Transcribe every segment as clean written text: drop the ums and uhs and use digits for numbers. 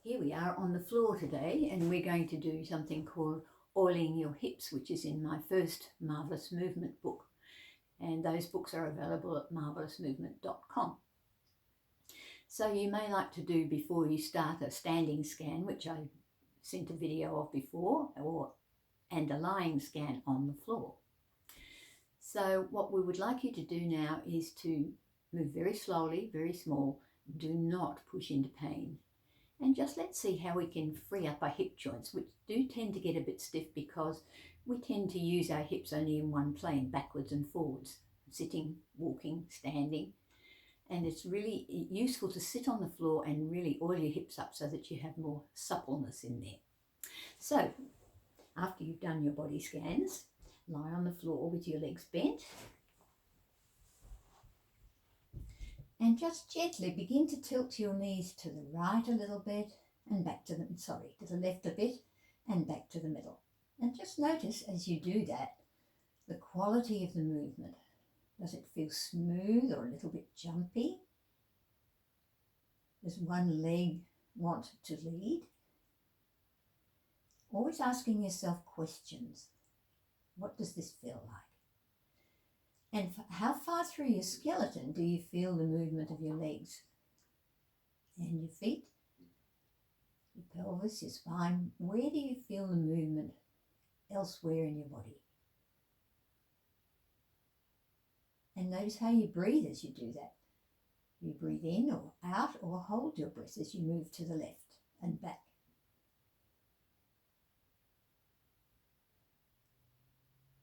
Here we are on the floor today, and we're going to do something called oiling your hips, which is in my first Marvellous Movement book. And those books are available at marvellousmovement.com. So you may like to do, before you start, a standing scan, which I sent a video of before, and a lying scan on the floor. So what we would like you to do now is to move very slowly, very small. Do not push into pain. And just let's see how we can free up our hip joints, which do tend to get a bit stiff because we tend to use our hips only in one plane, backwards and forwards, sitting, walking, standing. And it's really useful to sit on the floor and really oil your hips up so that you have more suppleness in there. So after you've done your body scans, lie on the floor with your legs bent. And just gently begin to tilt your knees to the right a little bit and back to the left a bit and back to the middle. And just notice as you do that, the quality of the movement. Does it feel smooth or a little bit jumpy? Does one leg want to lead? Always asking yourself questions. What does this feel like? And how far through your skeleton do you feel the movement of your legs and your feet, your pelvis, your spine? Where do you feel the movement elsewhere in your body? And notice how you breathe as you do that. You breathe in or out, or hold your breath as you move to the left and back.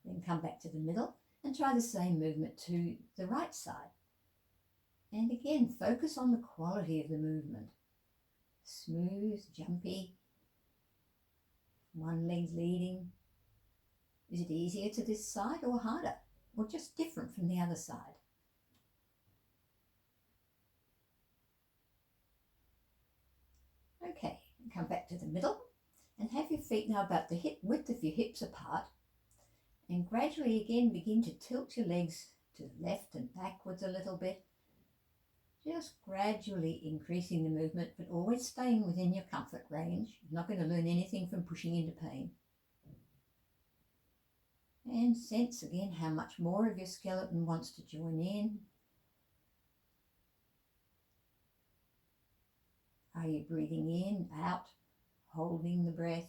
Then come back to the middle and try the same movement to the right side. And again, focus on the quality of the movement. Smooth, jumpy, one leg leading. Is it easier to this side or harder, or just different from the other side? Okay, come back to the middle and have your feet now about the hip width of your hips apart. And gradually again begin to tilt your legs to the left and backwards a little bit. Just gradually increasing the movement, but always staying within your comfort range. You're not going to learn anything from pushing into pain. And sense again how much more of your skeleton wants to join in. Are you breathing in, out, holding the breath?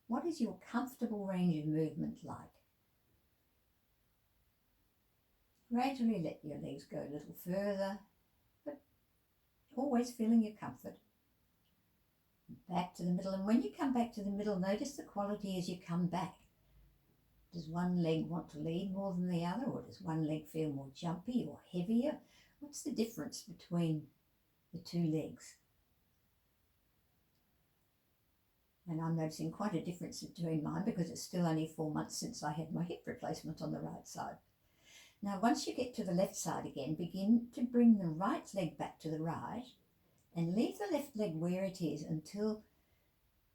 What is your comfortable range of movement like? Gradually let your legs go a little further, but always feeling your comfort. Back to the middle, and when you come back to the middle, notice the quality as you come back. Does one leg want to lead more than the other, or does one leg feel more jumpy or heavier? What's the difference between the two legs? And I'm noticing quite a difference between mine because it's still only 4 months since I had my hip replacement on the right side. Now, once you get to the left side again, begin to bring the right leg back to the right and leave the left leg where it is until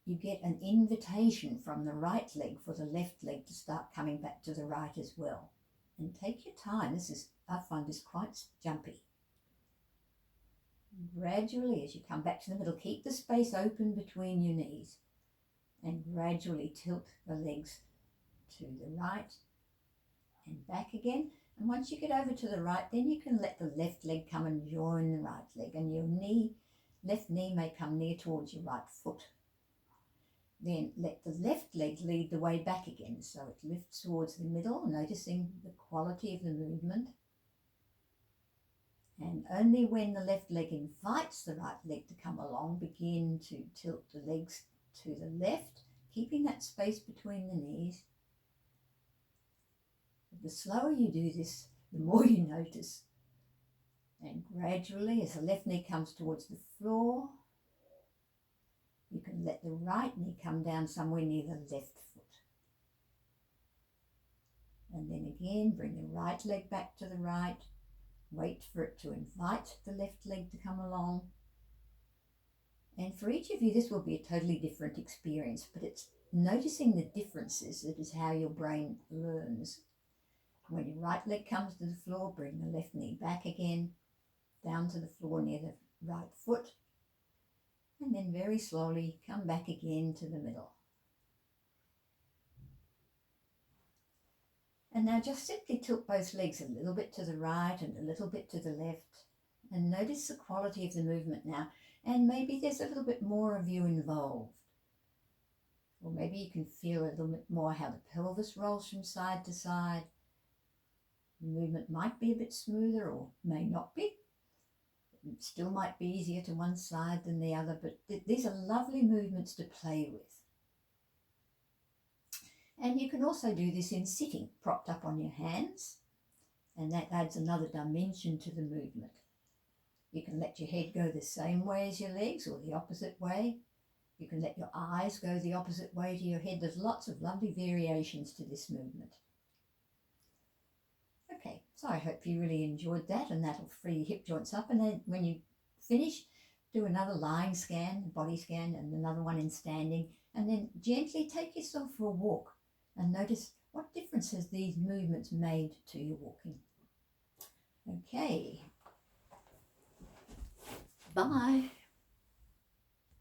you get an invitation from the right leg for the left leg to start coming back to the right as well. And take your time. I find this quite jumpy. Gradually, as you come back to the middle, keep the space open between your knees. And gradually tilt the legs to the right and back again. And once you get over to the right, then you can let the left leg come and join the right leg. And your left knee may come near towards your right foot. Then let the left leg lead the way back again. So it lifts towards the middle, noticing the quality of the movement. And only when the left leg invites the right leg to come along, begin to tilt the legs to the left, keeping that space between the knees. But the slower you do this, the more you notice. And gradually, as the left knee comes towards the floor, you can let the right knee come down somewhere near the left foot. And then again, bring the right leg back to the right. Wait for it to invite the left leg to come along. And for each of you, this will be a totally different experience, but it's noticing the differences that is how your brain learns. When your right leg comes to the floor, bring the left knee back again, down to the floor near the right foot. and then very slowly come back again to the middle. And now just simply tilt both legs a little bit to the right and a little bit to the left, and notice the quality of the movement now, and maybe there's a little bit more of you involved. Or maybe you can feel a little bit more how the pelvis rolls from side to side. The movement might be a bit smoother or may not be. It still might be easier to one side than the other, but these are lovely movements to play with. And you can also do this in sitting, propped up on your hands, and that adds another dimension to the movement. You can let your head go the same way as your legs or the opposite way. You can let your eyes go the opposite way to your head. There's lots of lovely variations to this movement. Okay, so I hope you really enjoyed that, and that'll free your hip joints up. And then when you finish, do another lying scan, body scan, and another one in standing, and then gently take yourself for a walk and notice what difference has these movements made to your walking. Okay. Bye.